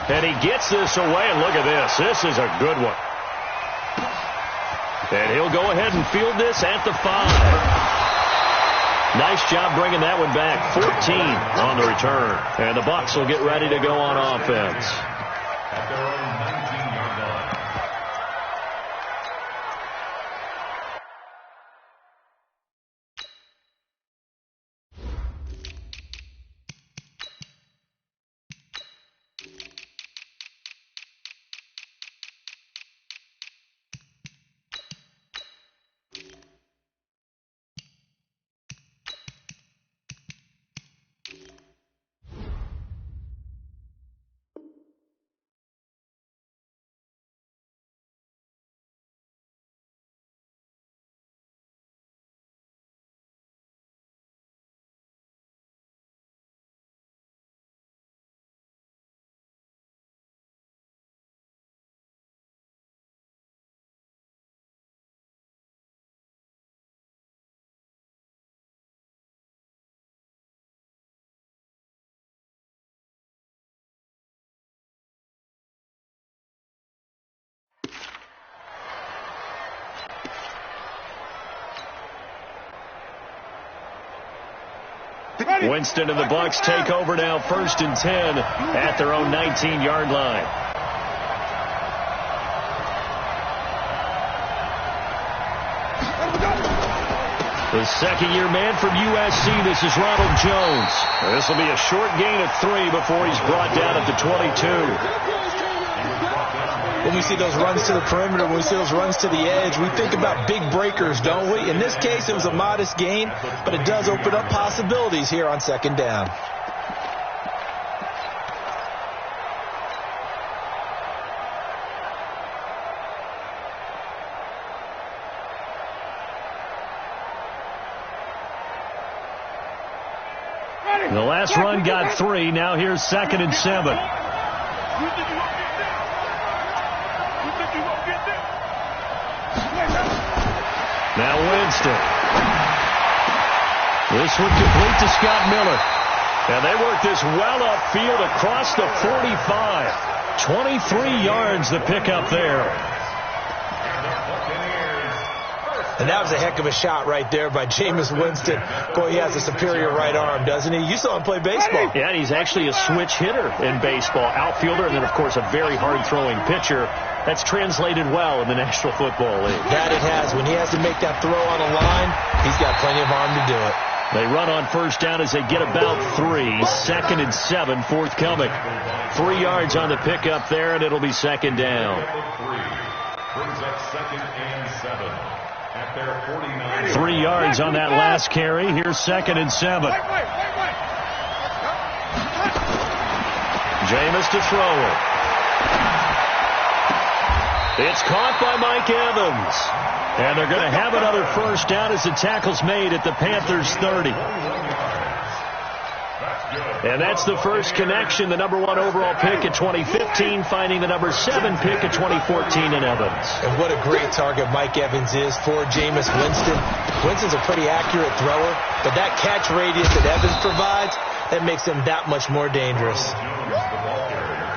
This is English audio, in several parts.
And he gets this away, and look at this. This is a good one. And he'll go ahead and field this at the 5. Nice job bringing that one back. 14 on the return. And the Bucs will get ready to go on offense. At their own 19-yard line. Winston and the Bucs take over now, 1st and 10 at their own 19-yard line. The second-year man from USC, this is Ronald Jones. This will be a short gain of 3 before he's brought down at the 22. When we see those runs to the perimeter, when we see those runs to the edge, we think about big breakers, don't we? In this case, it was a modest gain, but it does open up possibilities here on 2nd down. The last run got 3. Now here's 2nd and 7. Now Winston. This one complete to Scott Miller. And they work this well upfield across the 45. 23 yards the pickup there. And that was a heck of a shot right there by Jameis Winston. Boy, he has a superior right arm, doesn't he? You saw him play baseball. Yeah, and he's actually a switch hitter in baseball. Outfielder, and then, of course, a very hard-throwing pitcher. That's translated well in the National Football League. That it has. When he has to make that throw on a line, he's got plenty of arm to do it. They run on 1st down as they get about 3. 2nd and 7 forthcoming. 3 yards on the pickup there, and it'll be 2nd down. Brings up 2nd and 7 at their 49. 3 yards on that last carry. Here's 2nd and 7. Jameis to throw it. It's caught by Mike Evans. And they're going to have another 1st down as the tackle's made at the Panthers' 30. And that's the first connection, the number 1 overall pick at 2015, finding the number 7 pick at 2014 in Evans. And what a great target Mike Evans is for Jameis Winston. Winston's a pretty accurate thrower, but that catch radius that Evans provides, that makes him that much more dangerous.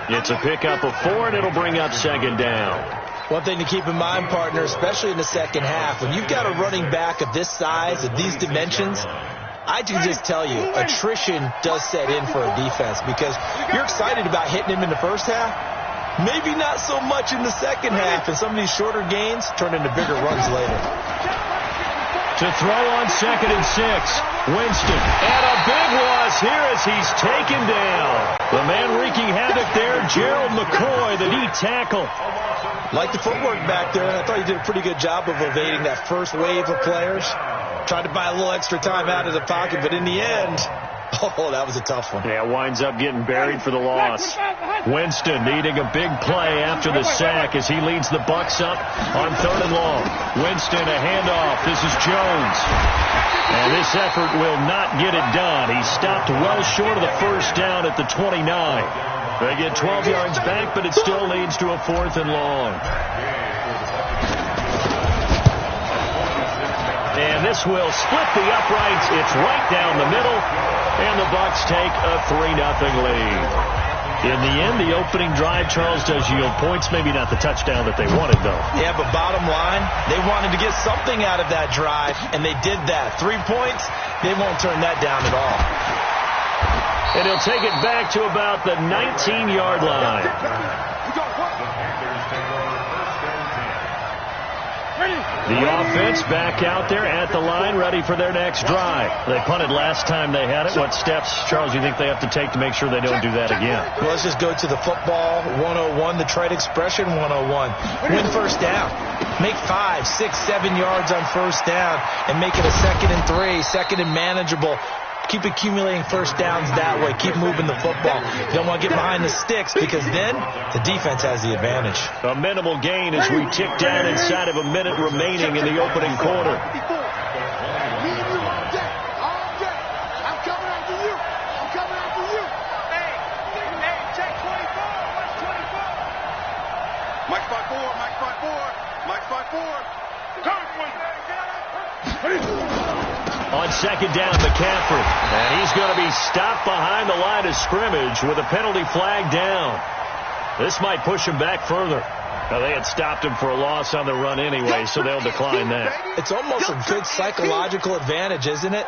It's a pickup of 4, and it'll bring up 2nd down. One thing to keep in mind, partner, especially in the second half, when you've got a running back of this size, of these dimensions, I can just tell you, attrition does set in for a defense because you're excited about hitting him in the first half. Maybe not so much in the second half, and some of these shorter gains turn into bigger runs later. To throw on 2nd and 6, Winston. And a big loss here as he's taken down. The man wreaking havoc there, Gerald McCoy, the knee tackle. Like the footwork back there, and I thought he did a pretty good job of evading that first wave of players. Tried to buy a little extra time out of the pocket, but in the end, oh, that was a tough one. Yeah, winds up getting buried for the loss. Winston needing a big play after the sack as he leads the Bucs up on 3rd and long. Winston, a handoff. This is Jones. And this effort will not get it done. He stopped well short of the 1st down at the 29. They get 12 yards back, but it still leads to a 4th and long. And this will split the uprights. It's right down the middle, and the Bucs take a 3-0 lead. In the end, the opening drive, Charles, does yield points. Maybe not the touchdown that they wanted, though. Yeah, but bottom line, they wanted to get something out of that drive, and they did that. 3 points, they won't turn that down at all. And he'll take it back to about the 19-yard line. The offense back out there at the line, ready for their next drive. They punted last time they had it. What steps, Charles, you think they have to take to make sure they don't do that again? Well, let's just go to the football 101, the trade expression 101. Win first down. Make 5, 6, 7 yards on first down and make it a 2nd and 3, 2nd and manageable. Keep accumulating first downs that way. Keep moving the football. You don't want to get behind the sticks because then the defense has the advantage. A minimal gain as we tick down inside of a minute remaining in the opening quarter. Mike 5-4. On second down, McCaffrey. And he's going to be stopped behind the line of scrimmage with a penalty flag down. This might push him back further. Now, they had stopped him for a loss on the run anyway, so they'll decline that. It's almost a good psychological advantage, isn't it?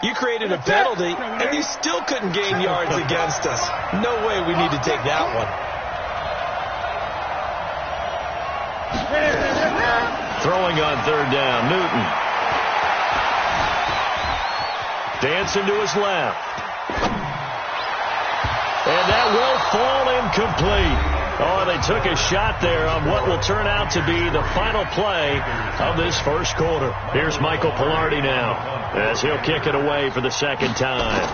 You created a penalty, and you still couldn't gain yards against us. No way we need to take that one. Throwing on third down, Newton. Dancing to his left. And that will fall incomplete. Oh, they took a shot there on what will turn out to be the final play of this first quarter. Here's Michael Pilardi now as he'll kick it away for the second time.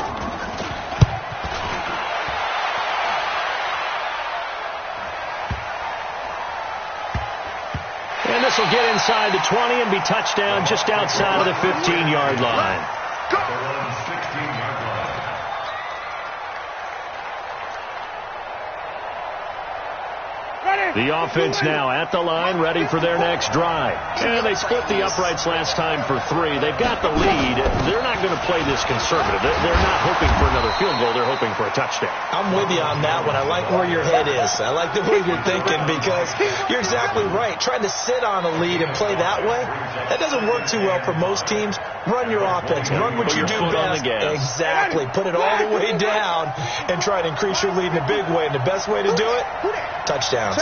And this will get inside the 20 and be touchdown just outside of the 15-yard line. The offense now at the line, ready for their next drive. And they split the uprights last time for 3. They've got the lead. They're not going to play this conservative. They're not hoping for another field goal. They're hoping for a touchdown. I'm with you on that one. I like where your head is. I like the way you're thinking because you're exactly right. Trying to sit on a lead and play that way, that doesn't work too well for most teams. Run your offense. Run what you do best. Exactly. Put it all the way down and try to increase your lead in a big way. And the best way to do it, touchdowns.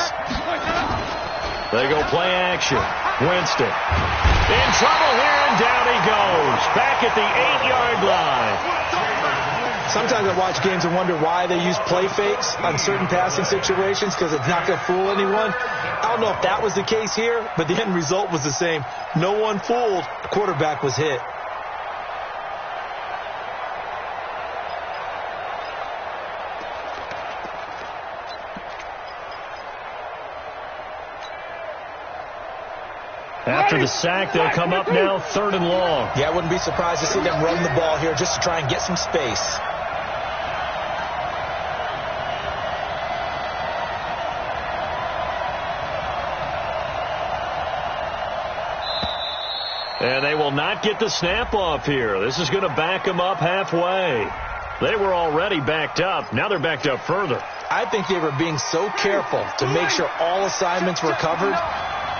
They go play action. Winston in trouble here, and down he goes. Back at the 8-yard line. Sometimes I watch games and wonder why they use play fakes on certain passing situations because it's not going to fool anyone. I don't know if that was the case here, but the end result was the same. No one fooled. The quarterback was hit. After the sack, they'll come up now 3rd and long. Yeah, I wouldn't be surprised to see them run the ball here just to try and get some space. And they will not get the snap off here. This is going to back them up halfway. They were already backed up. Now they're backed up further. I think they were being so careful to make sure all assignments were covered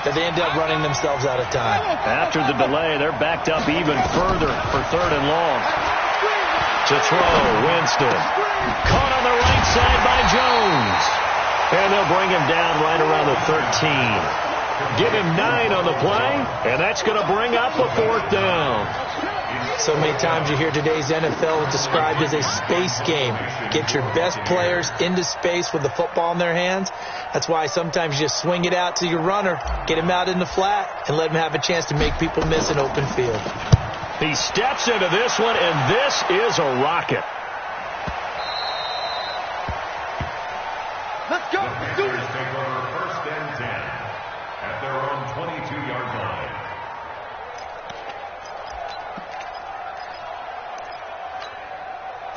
that they end up running themselves out of time. After the delay, they're backed up even further for 3rd and long. To throw, Winston. Caught on the right side by Jones. And they'll bring him down right around the 13. Give him 9 on the play, and that's going to bring up a 4th down. So many times you hear today's NFL described as a space game. Get your best players into space with the football in their hands. That's why sometimes you just swing it out to your runner, get him out in the flat, and let him have a chance to make people miss an open field. He steps into this one, and this is a rocket. Let's go. Let's do it. Take over 1st and 10 at their own 22-yard line.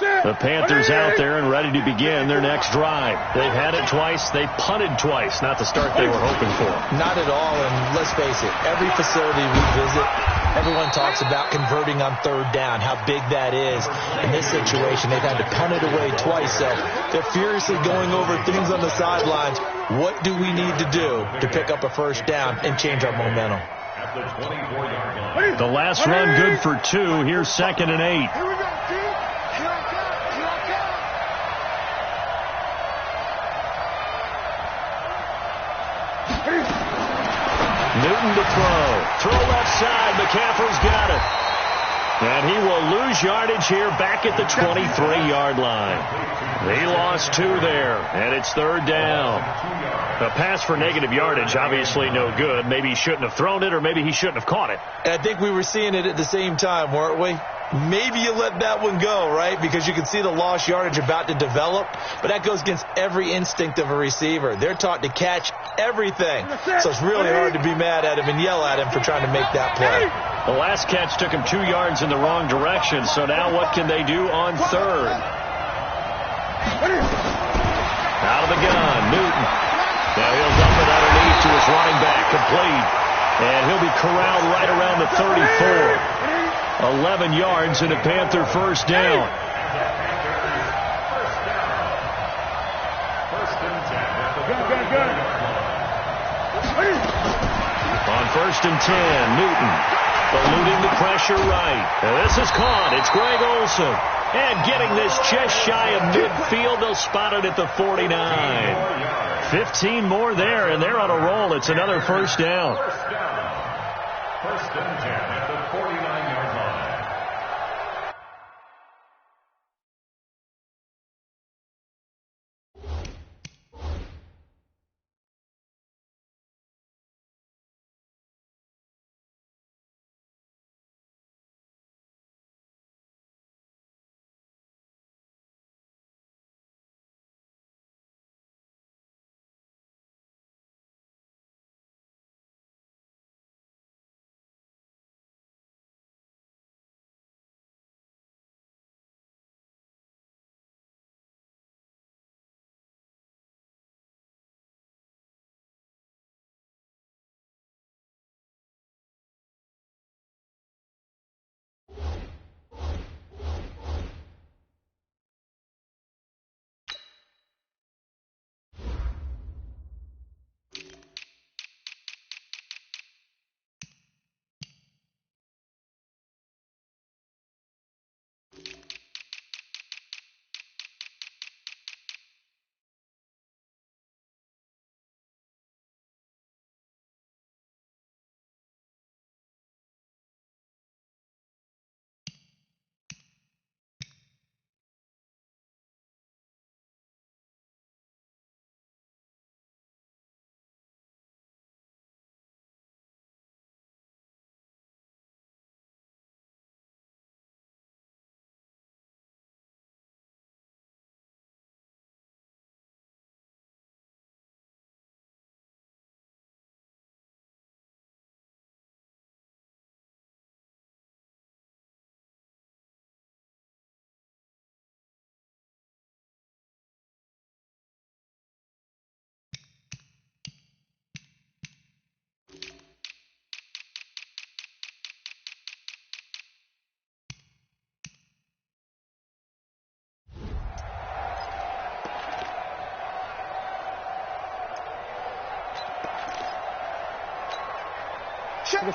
The Panthers out there and ready to begin their next drive. They've had it twice. They punted twice. Not the start they were hoping for. Not at all, and let's face it, every facility we visit, Everyone talks about converting on third down, how big that is. In this situation, they've had to punt it away twice, so they're furiously going over things on the sidelines. What do we need to do to pick up a first down and change our momentum? At the 24-yard line. The last run good for 2. Here's 2nd and 8. Here we go, T. Here I come. Here I come. Newton to throw. Throw left side. McCaffrey's got it. And he will lose yardage here back at the 23-yard line. He lost 2 there, and it's 3rd down. A pass for negative yardage, obviously no good. Maybe he shouldn't have thrown it, or maybe he shouldn't have caught it. And I think we were seeing it at the same time, weren't we? Maybe you let that one go, right? Because you can see the lost yardage about to develop. But that goes against every instinct of a receiver. They're taught to catch everything. So it's really hard to be mad at him and yell at him for trying to make that play. The last catch took him 2 yards in the wrong direction. So now what can they do on 3rd? Out of the gun, Newton. Now he'll dump it underneath to his running back, complete. And he'll be corralled right around the 34. 11 yards and a Panther first down. On 1st and 10, Newton eluding the pressure right. And this is caught. It's Greg Olsen. And getting this just shy of midfield. They'll spot it at the 49. 15 more there, and they're on a roll. It's another first down. 1st and 10 at the 49-yard line.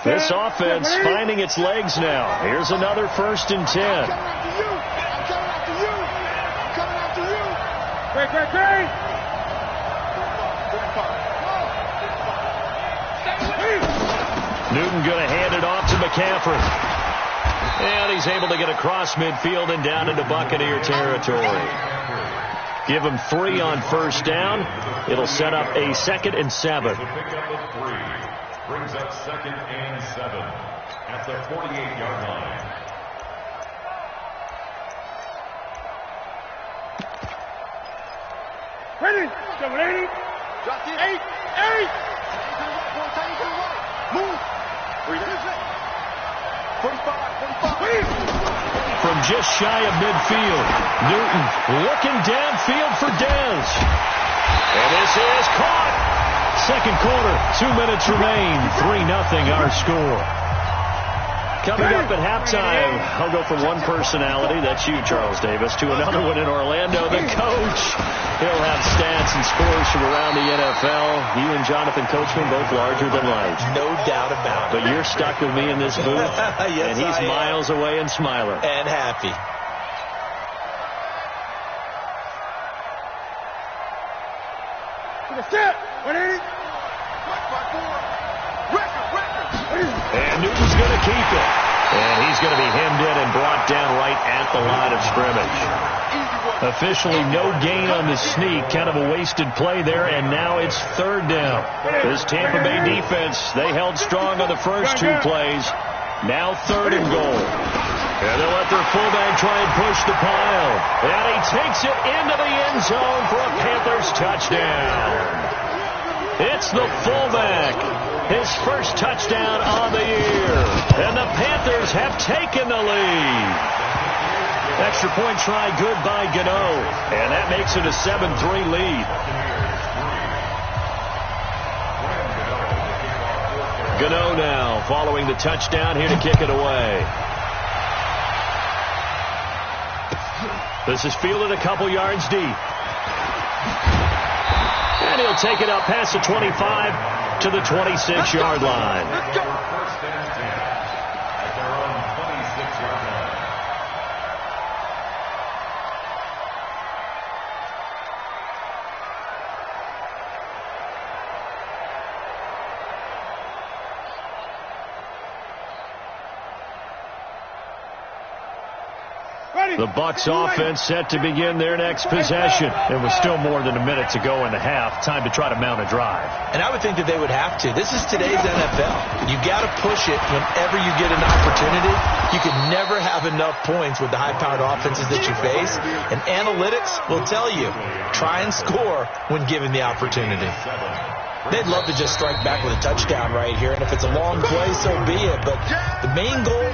This offense finding its legs now. Here's another 1st and 10. I'm coming after you. I'm coming after you. I'm coming after you. Great. Newton going to hand it off to McCaffrey. And he's able to get across midfield and down into Buccaneer territory. Give him 3 on 1st down. It'll set up a 2nd and 7. To pick up a 3. Brings up 2nd and 7 at the 48-yard line. Ready. Go, ready. Drop it. 8. Move. 45. From just shy of midfield, Newton looking downfield for Dez. And this is caught. 2nd quarter, 2 minutes remain. 3-0 our score. Coming up at halftime, I'll go from one personality, that's you, Charles Davis, to another one in Orlando, the coach. He'll have stats and scores from around the NFL. You and Jonathan Coachman, both larger than life. No doubt about it. But you're stuck with me in this booth, yes, and he's miles away and smiling. And happy. And Newton's going to keep it. And he's going to be hemmed in and brought down right at the line of scrimmage. Officially no gain on the sneak. Kind of a wasted play there, and now it's third down. This Tampa Bay defense, they held strong on the first two plays. Now third and goal. And they'll let their fullback try and push the pile. And he takes it into the end zone for a Panthers touchdown. It's the fullback. His first touchdown on the year. And the Panthers have taken the lead. Extra point try good by Gano. And that makes it a 7-3 lead. Gano now following the touchdown here to kick it away. This is fielded a couple yards deep. And he'll take it up past the 25 to the 26-yard line. First and 10 at their own 26-yard line. The Bucs offense set to begin their next possession. And with still more than a minute to go in the half, time to try to mount a drive. And I would think that they would have to. This is today's NFL. You got to push it whenever you get an opportunity. You can never have enough points with the high-powered offenses that you face. And analytics will tell you, try and score when given the opportunity. They'd love to just strike back with a touchdown right here. And if it's a long play, so be it. But the main goal,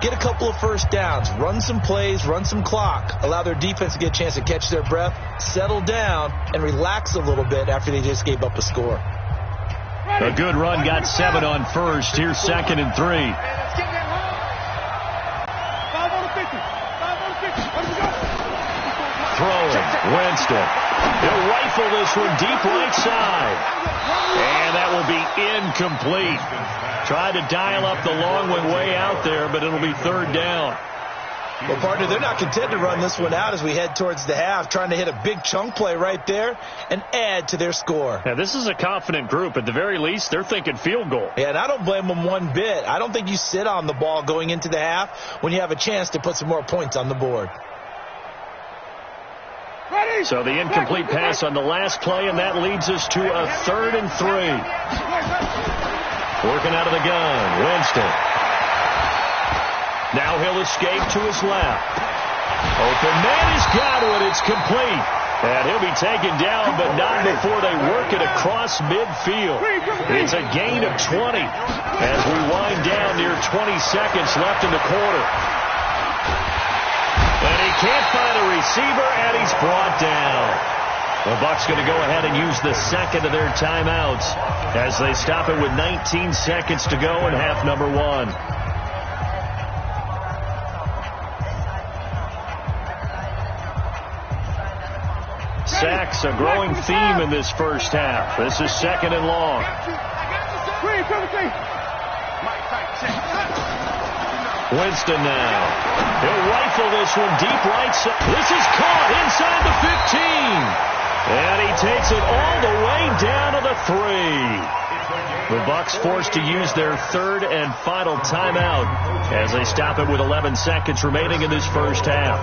get a couple of first downs, run some plays, run some clock, allow their defense to get a chance to catch their breath, settle down, and relax a little bit after they just gave up a score. A good run got 7 on first. Here's 2nd and 3. Throwing, Winston. He'll rifle this one deep right side. And that will be incomplete. Tried to dial up the long one way out there, but it'll be third down. Well, partner, they're not content to run this one out as we head towards the half, trying to hit a big chunk play right there and add to their score. Now, this is a confident group. At the very least, they're thinking field goal. Yeah, and I don't blame them one bit. I don't think you sit on the ball going into the half when you have a chance to put some more points on the board. So the incomplete pass on the last play, and that leads us to a 3rd and 3. Working out of the gun, Winston. Now he'll escape to his left. Open man has got it. It's complete. And he'll be taken down, but not before they work it across midfield. It's a gain of 20 as we wind down near 20 seconds left in the quarter. And he can't find a receiver, and he's brought down. The Bucs going to go ahead and use the second of their timeouts as they stop it with 19 seconds to go in half number 1. Sacks, a growing theme in this first half. This is 2nd and long. Winston now. He'll rifle this one deep right side. This is caught inside the 15. And he takes it all the way down to the 3. The Bucs forced to use their 3rd and final timeout as they stop it with 11 seconds remaining in this first half.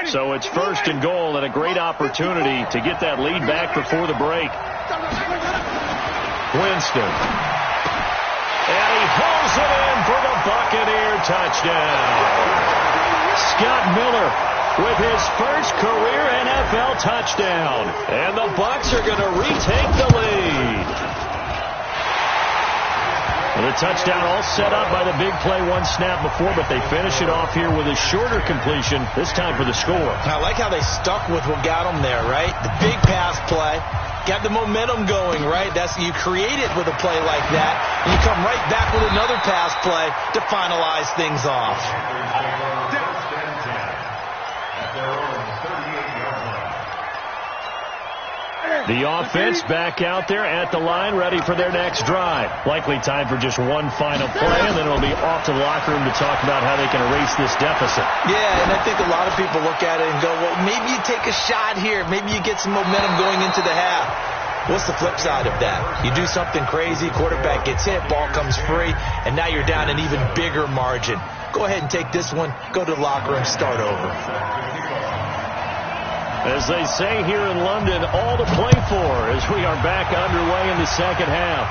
So it's 1st and goal and a great opportunity to get that lead back before the break. Winston. And he pulls it in for the Buccaneer touchdown. Scott Miller with his first career NFL touchdown. And the Bucs are going to retake the lead. The touchdown all set up by the big play one snap before, but they finish it off here with a shorter completion, this time for the score. I like how they stuck with what got them there, right? The big pass play, got the momentum going, right? You create it with a play like that, and you come right back with another pass play to finalize things off. The offense back out there at the line, ready for their next drive. Likely time for just one final play, and then it'll be off to the locker room to talk about how they can erase this deficit. Yeah, and I think a lot of people look at it and go, well, maybe you take a shot here. Maybe you get some momentum going into the half. What's the flip side of that? You do something crazy, quarterback gets hit, ball comes free, and now you're down an even bigger margin. Go ahead and take this one, go to the locker room, start over. As they say here in London, all to play for as we are back underway in the second half.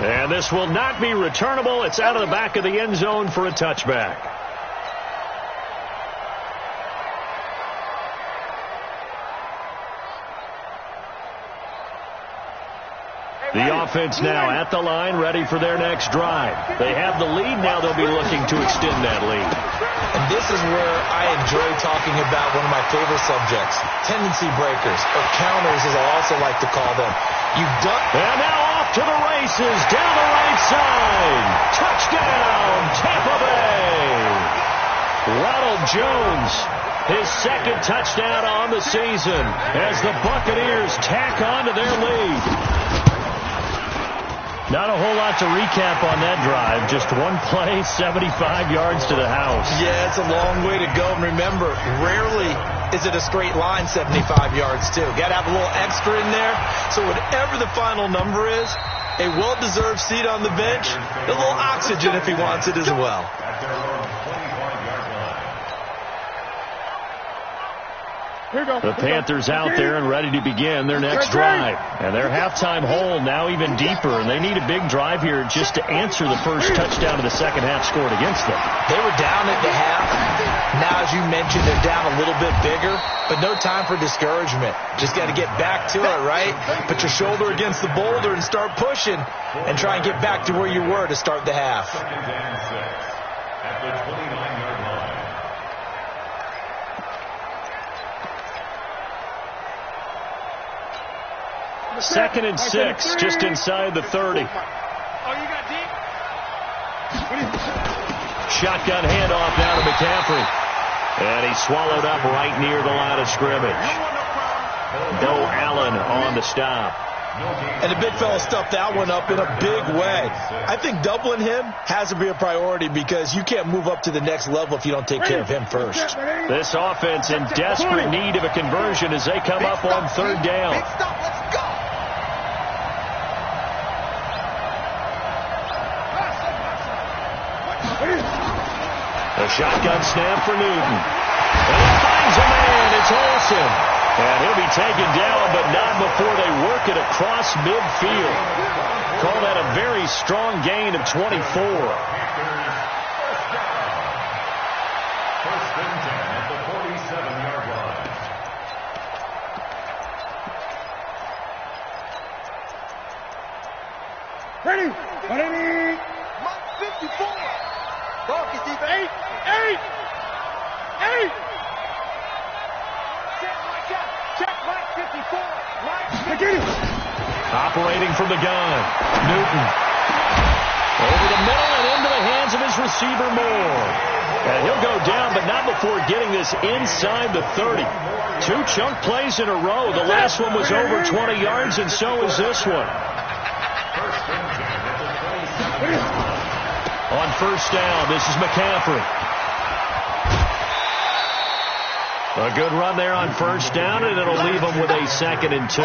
And this will not be returnable. It's out of the back of the end zone for a touchback. The offense now at the line, ready for their next drive. They have the lead. Now they'll be looking to extend that lead. And this is where I enjoy talking about one of my favorite subjects, tendency breakers, or counters as I also like to call them. And now off to the races, down the right side. Touchdown, Tampa Bay. Ronald Jones, his second touchdown on the season as the Buccaneers tack on to their lead. Not a whole lot to recap on that drive. Just one play, 75 yards to the house. Yeah, it's a long way to go. And remember, rarely is it a straight line 75 yards, too. Got to have a little extra in there. So whatever the final number is, a well-deserved seat on the bench, a little oxygen if he wants it as well. The Panthers out there and ready to begin their next drive. And their halftime hole now even deeper, and they need a big drive here just to answer the first touchdown of the second half scored against them. They were down at the half. Now, as you mentioned, they're down a little bit bigger, but no time for discouragement. Just got to get back to it, right? Put your shoulder against the boulder and start pushing and try and get back to where you were to start the half. At the 29-yard line. Second and 6, just inside the 30. Shotgun handoff now to McCaffrey. And he's swallowed up right near the line of scrimmage. Bo Allen on the stop. And the big fella stuffed that one up in a big way. I think doubling him has to be a priority because you can't move up to the next level if you don't take care of him first. This offense in desperate need of a conversion as they come up on third down. A shotgun snap for Newton. And he finds a man. It's Olsen. And he'll be taken down, but not before they work it across midfield. Call that a very strong gain of 24. First and 10 at the 47-yard line. Ready? Ready? 54. Focus, defense. 8. Check, Mike 54. Operating from the gun. Newton. Over the middle and into the hands of his receiver Moore. And he'll go down, but not before getting this inside the 30. 2 chunk plays in a row. The last one was over 20 yards, and so is this one. On first down, this is McCaffrey. A good run there on first down, and it'll leave him with a 2nd and 2.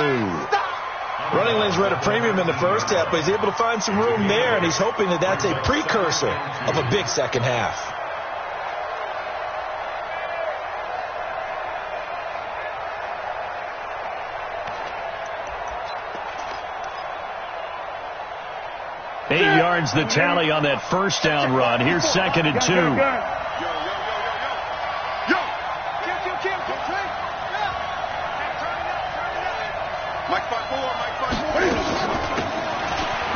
Running lanes were at a premium in the first half, but he's able to find some room there, and he's hoping that that's a precursor of a big second half. Eight yards the tally on that first down run. Here's 2nd and 2.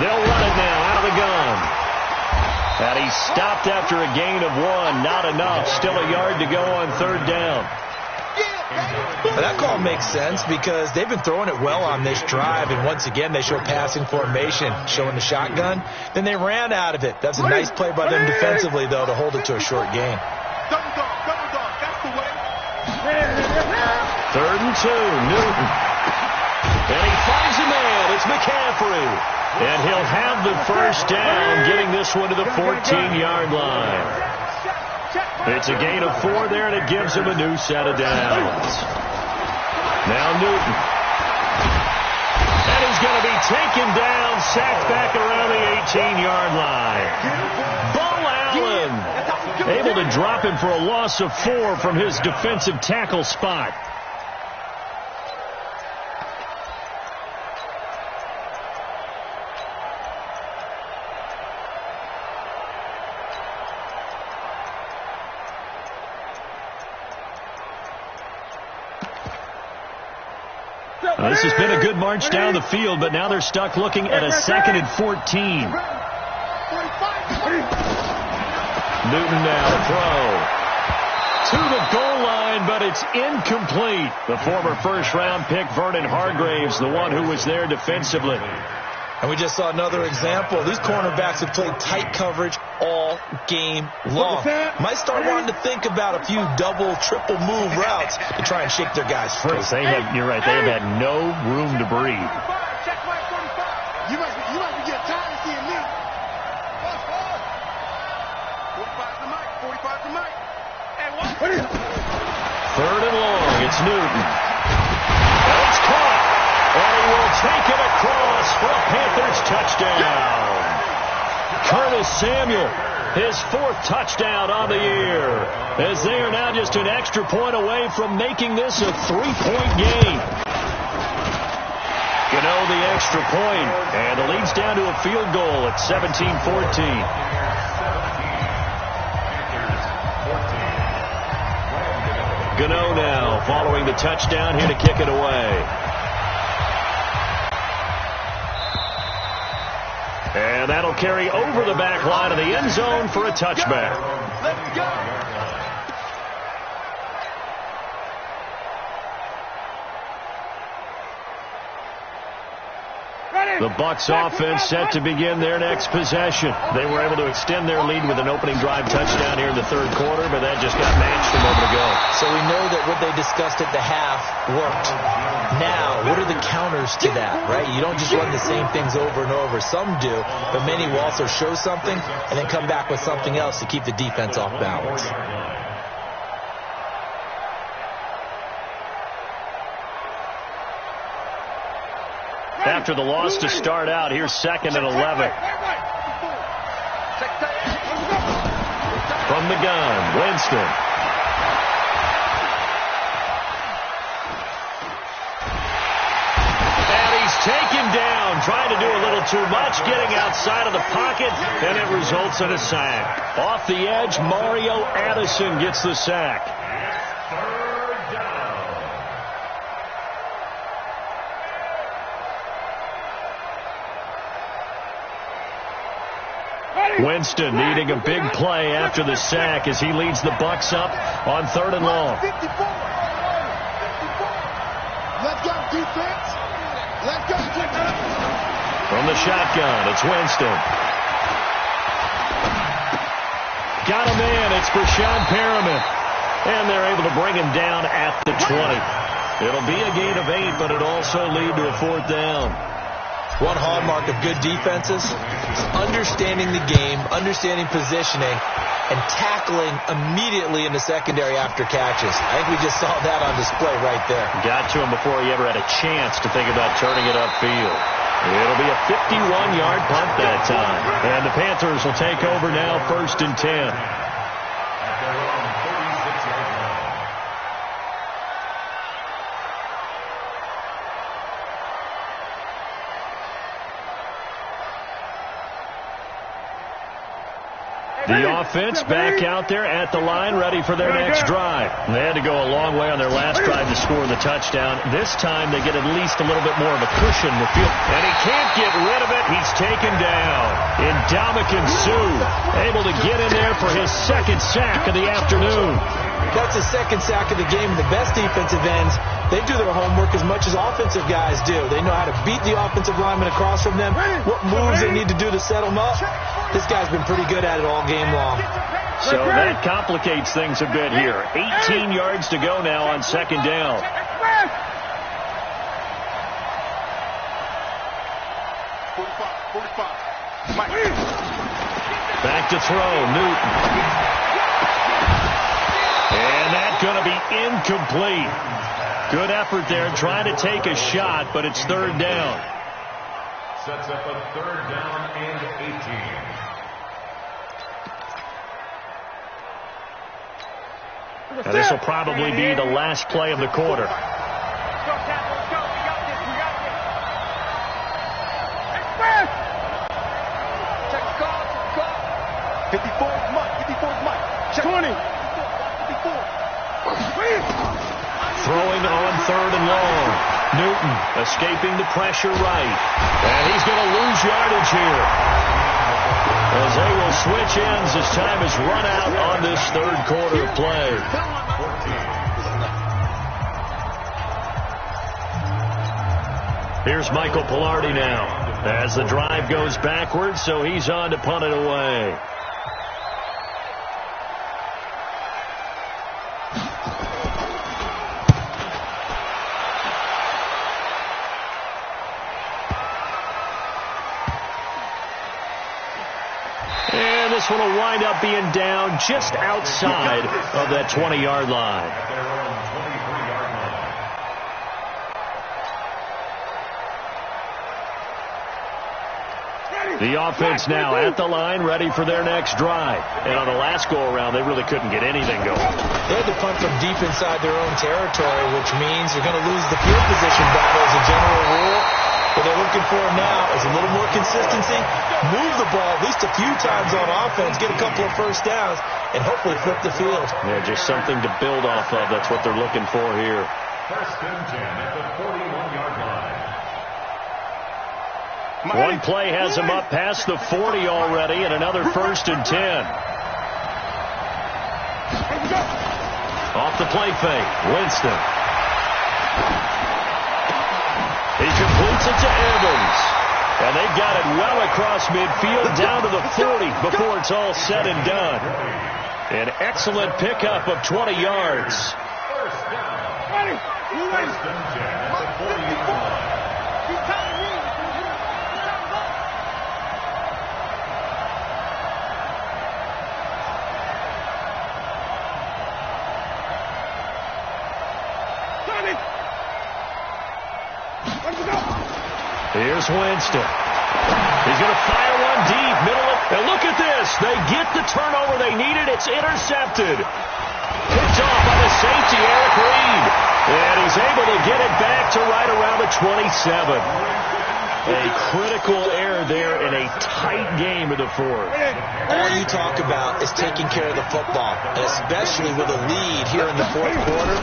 They'll run it now out of the gun. And he stopped after a gain of 1. Not enough. Still a yard to go on third down. That call makes sense because they've been throwing it well on this drive, and once again they show passing formation, showing the shotgun. Then they ran out of it. That's a nice play by them defensively, though, to hold it to a short gain. Third and 2, Newton. And he finds a man. It's McCaffrey. And he'll have the first down, getting this one to the 14-yard line. It's a gain of 4 there, and it gives him a new set of downs. Now Newton. And he's going to be taken down, sacked back around the 18-yard line. Bo Allen able to drop him for a loss of 4 from his defensive tackle spot. This has been a good march down the field, but now they're stuck looking at a 2nd and 14. Newton now to throw. To the goal line, but it's incomplete. The former first-round pick, Vernon Hargraves, the one who was there defensively. And we just saw another example. These cornerbacks have played tight coverage all game long. Might start wanting to think about a few double, triple move routes to try and shake their guys free. You're right. They have had no room to breathe. You must be getting tired of seeing me. 45 to Mike. Third and long. It's Newton. And it's caught. And he will take it across for a Panthers touchdown. Curtis Samuel, his 4th touchdown on the year, as they are now just an extra point away from making this a 3-point game. The extra point, and it leads down to a field goal at 17-14. Gano now following the touchdown, here to kick it away. And that'll carry over the back line of the end zone for a touchback. Let's go. The Bucs offense set to begin their next possession. They were able to extend their lead with an opening drive touchdown here in the third quarter, but that just got matched a moment ago. So we know that what they discussed at the half worked. Now, what are the counters to that, right? You don't just run the same things over and over. Some do, but many will also show something and then come back with something else to keep the defense off balance. After the loss to start out, here's 2nd and 11. From the gun, Winston. And he's taken down, trying to do a little too much, getting outside of the pocket, and it results in a sack. Off the edge, Mario Addison gets the sack. Winston needing a big play after the sack as he leads the Bucs up on 3rd and long. 54. Let's go, defense. Let's go, defense. From the shotgun, it's Winston. Got a man, it's Brashad Perriman. And they're able to bring him down at the 20. It'll be a gain of 8, but it'll also lead to a 4th down. One hallmark of good defenses is understanding the game, understanding positioning, and tackling immediately in the secondary after catches. I think we just saw that on display right there. Got to him before he ever had a chance to think about turning it upfield. It'll be a 51-yard punt that time. And the Panthers will take over now, 1st and 10. The offense back out there at the line, ready for their next drive. They had to go a long way on their last drive to score the touchdown. This time they get at least a little bit more of a cushion to feel. And he can't get rid of it. He's taken down. Ndamukong Suh able to get in there for his second sack of the afternoon. That's the second sack of the game. The best defensive ends, they do their homework as much as offensive guys do. They know how to beat the offensive lineman across from them, what moves they need to do to set them up. This guy's been pretty good at it all game long. So that complicates things a bit here. 18 yards to go now on second down. Back to throw, Newton. And that's going to be incomplete. Good effort there trying to take a shot, but it's third down. Sets up a third down and 18. And this will probably be the last play of the quarter. Let's go, Cap. Let's go. We got this. We got this. Express! Check the call. Check the call. 54 is Mike. 54 is Mike. Check 20. 54. Throwing on third and long. Newton escaping the pressure right. And he's going to lose yardage here, as they will switch ends as time has run out on this third quarter of play. Here's Michael Pilardi now as the drive goes backwards, so he's on to punt it away. This one will wind up being down just outside of that 20-yard line. The offense now at the line, ready for their next drive. And on the last go-around, they really couldn't get anything going. They had to punt from deep inside their own territory, which means they're going to lose the field position battle as a general rule. What they're looking for now is a little more consistency, move the ball at least a few times on offense, get a couple of first downs, and hopefully flip the field. Yeah, just something to build off of. That's what they're looking for here. First and 10 at the 41-yard line. One play has him up past the 40 already, and another first and 10. Off the play fake, Winston. He completes it to Evans. And they've got it well across midfield down to the 40 before it's all said and done. An excellent pickup of 20 yards. First down. First and 10 at the 40-yard line. Here's Winston. He's going to fire one deep, middle of, and look at this. They get the turnover they needed. It's intercepted. Picked off by the safety, Eric Reed. And he's able to get it back to right around the 27. A critical error there in a tight game of the fourth. All you talk about is taking care of the football, and especially with a lead here in the fourth quarter.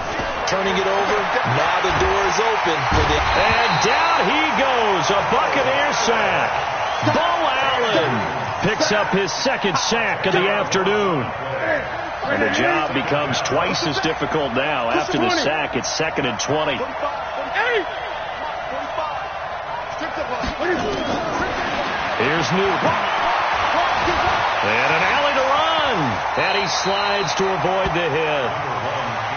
Turning it over, now the door is open for the... And down he goes, a Buccaneer sack. Bo Allen picks up his second sack of the afternoon. And the job becomes twice as difficult now. After the sack, it's 2nd and 20. Here's Newton. And an alley to run. And he slides to avoid the hit.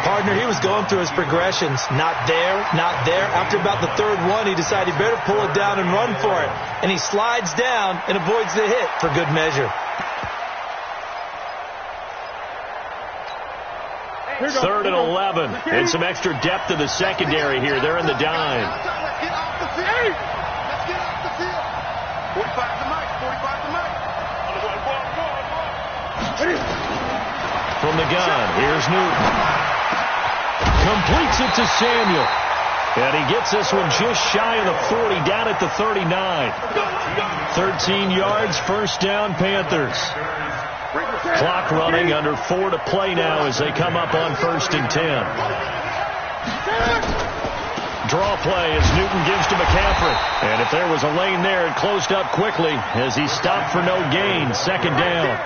Partner, he was going through his progressions. Not there, not there. After about the third one, he decided he better pull it down and run for it. And he slides down and avoids the hit for good measure. Third and 11. And some extra depth to the secondary here. They're in the dime. Let's get off the field. Let's get off the field. 45 to Mike. 45 to Mike. From the gun, here's Newton. Completes it to Samuel. And he gets this one just shy of the 40, down at the 39. 13 yards, first down, Panthers. Clock running, under 4 to play now as they come up on 1st and 10. Draw play as Newton gives to McCaffrey. And if there was a lane there, it closed up quickly as he stopped for no gain. 2nd down.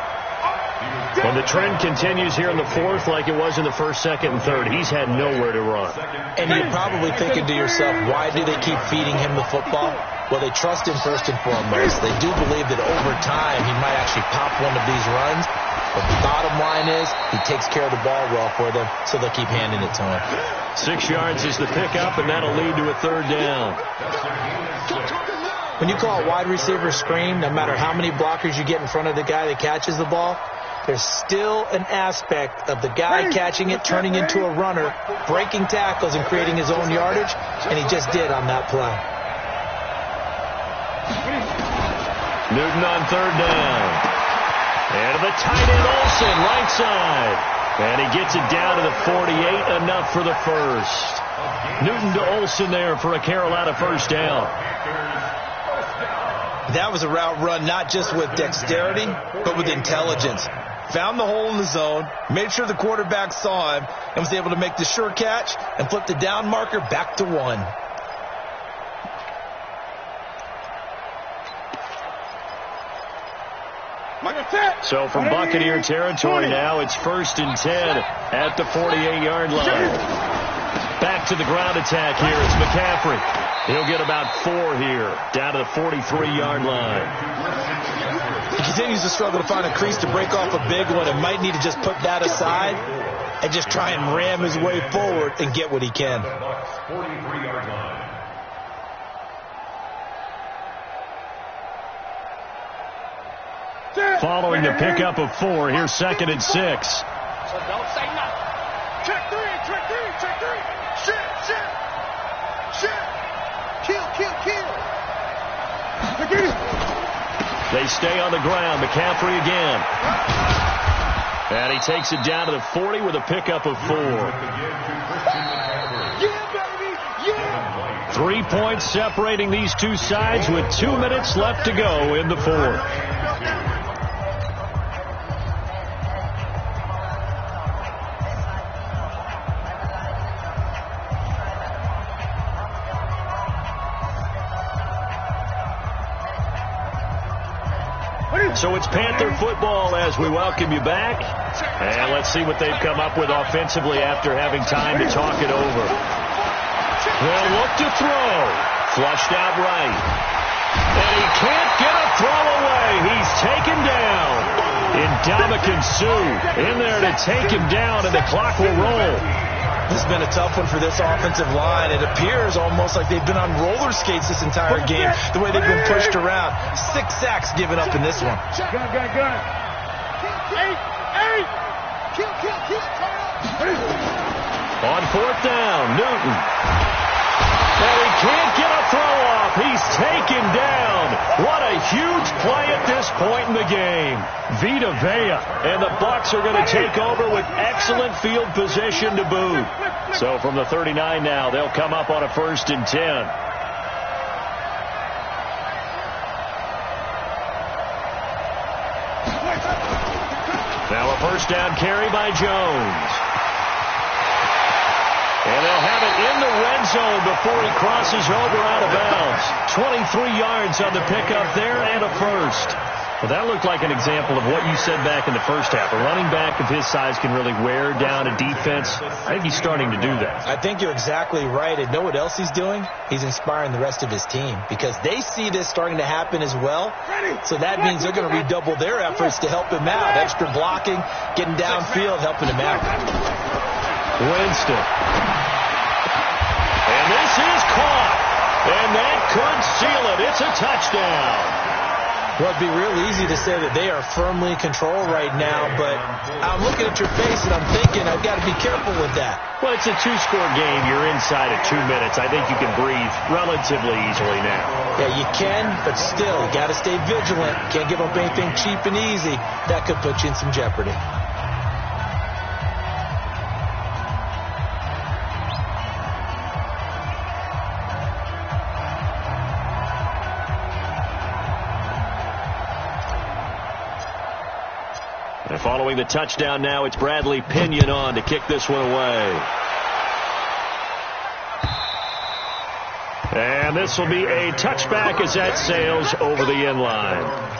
When the trend continues here in the 4th like it was in the 1st, 2nd, and 3rd, he's had nowhere to run. And you're probably thinking to yourself, why do they keep feeding him the football? Well, they trust him first and foremost. They do believe that over time he might actually pop one of these runs. But the bottom line is he takes care of the ball well for them, so they'll keep handing it to him. 6 yards is the pickup, and that'll lead to a 3rd down. When you call a wide receiver screen, no matter how many blockers you get in front of the guy that catches the ball, there's still an aspect of the guy catching it, turning into a runner, breaking tackles and creating his own yardage, and he just did on that play. Newton on 3rd down. And the tight end Olsen, right side. And he gets it down to the 48, enough for the 1st. Newton to Olsen there for a Carolina 1st down. That was a route run not just with dexterity, but with intelligence. Found the hole in the zone, made sure the quarterback saw him, and was able to make the sure catch and flip the down marker back to 1. So from Buccaneer territory now, it's 1st and 10 at the 48-yard line. Back to the ground attack here. It's McCaffrey. He'll get about 4 here, down to the 43-yard line. He continues to struggle to find a crease to break off a big one and might need to just put that aside and just try and ram his way forward and get what he can. 43-yard line. Following the pickup of 4, here's 2nd and 6. So don't say nothing. Check 3, check 3, check 3. Shit, shit, shit. Kill, kill, kill. They stay on the ground. McCaffrey again. And he takes it down to the 40 with a pickup of 4. Yeah, baby, yeah. 3 points separating these two sides with 2 minutes left to go in the 4th. So it's Panther football as we welcome you back. And let's see what they've come up with offensively after having time to talk it over. They'll look to throw. Flushed out right. And he can't get a throw away. He's taken down. Ndamukong Suh in there to take him down, and the clock will roll. This has been a tough one for this offensive line. It appears almost like they've been on roller skates this entire game, the way they've been pushed around. 6 sacks given up in this one. Gun. 8. Kill. On 4th down, Newton. And he can't get a throw off. He's taken down. What a huge play at this point in the game. Vita Vea. And the Bucs are going to take over with excellent field position to boot. So from the 39 now, they'll come up on a 1st and 10. Now a 1st down carry by Jones. And they'll have it in the red zone before he crosses over out of bounds. 23 yards on the pickup there and a 1st. Well, that looked like an example of what you said back in the 1st half. A running back of his size can really wear down a defense. I think he's starting to do that. I think you're exactly right. And know what else he's doing? He's inspiring the rest of his team because they see this starting to happen as well. So that means they're going to redouble their efforts to help him out. Extra blocking, getting downfield, helping him out. Winston. And this is caught. And that could seal it. It's a touchdown. Well, it'd be real easy to say that they are firmly in control right now, but I'm looking at your face and I'm thinking I've got to be careful with that. Well, it's a 2-score game. You're inside of 2 minutes. I think you can breathe relatively easily now. Yeah, you can, but still, you got to stay vigilant. Can't give up anything cheap and easy. That could put you in some jeopardy. And following the touchdown now, it's Bradley Pinion on to kick this one away. And this will be a touchback as that sails over the end line.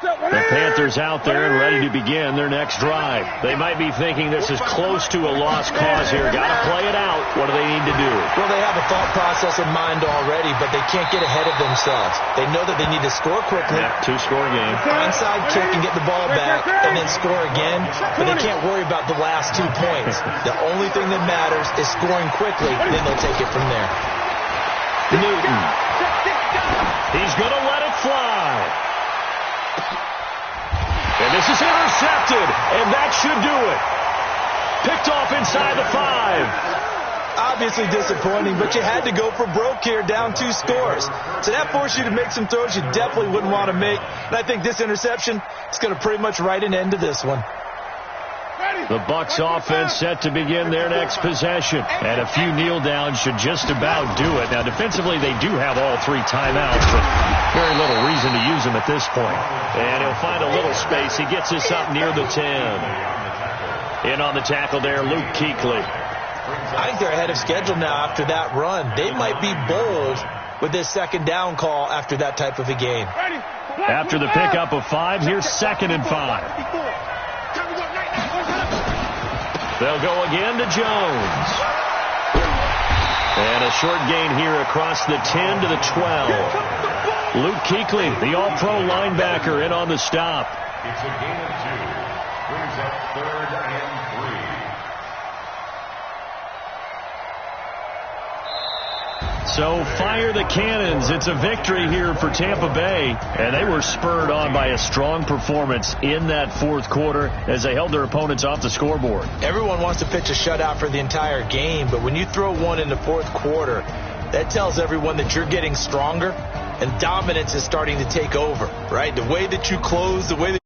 The Panthers out there and ready to begin their next drive. They might be thinking this is close to a lost cause here. Got to play it out. What do they need to do? Well, they have a thought process in mind already, but they can't get ahead of themselves. They know that they need to score quickly. Yeah, two-score game. Onside kick and get the ball back and then score again, but they can't worry about the last 2 points. The only thing that matters is scoring quickly, then they'll take it from there. Newton. He's going to let it fly. And this is intercepted, and that should do it. Picked off inside the 5. Obviously disappointing, but you had to go for broke here, down 2 scores. So that forced you to make some throws you definitely wouldn't want to make. And I think this interception is going to pretty much write an end to this one. The Bucs offense set to begin their next possession. And a few kneel downs should just about do it. Now, defensively, they do have all 3 timeouts, but very little reason to use them at this point. And he'll find a little space. He gets us up near the 10. In on the tackle there, Luke Kuechly. I think they're ahead of schedule now after that run. They might be bold with this second down call after that type of a game. After the pickup of 5, here's 2nd and 5. They'll go again to Jones. And a short gain here across the 10 to the 12. Luke Kuechly, the all-pro linebacker, in on the stop. It's a gain of 2. Brings up 3rd and 3. So fire the cannons. It's a victory here for Tampa Bay. And they were spurred on by a strong performance in that 4th quarter as they held their opponents off the scoreboard. Everyone wants to pitch a shutout for the entire game, but when you throw one in the 4th quarter, that tells everyone that you're getting stronger and dominance is starting to take over, right? The way that you close, the way that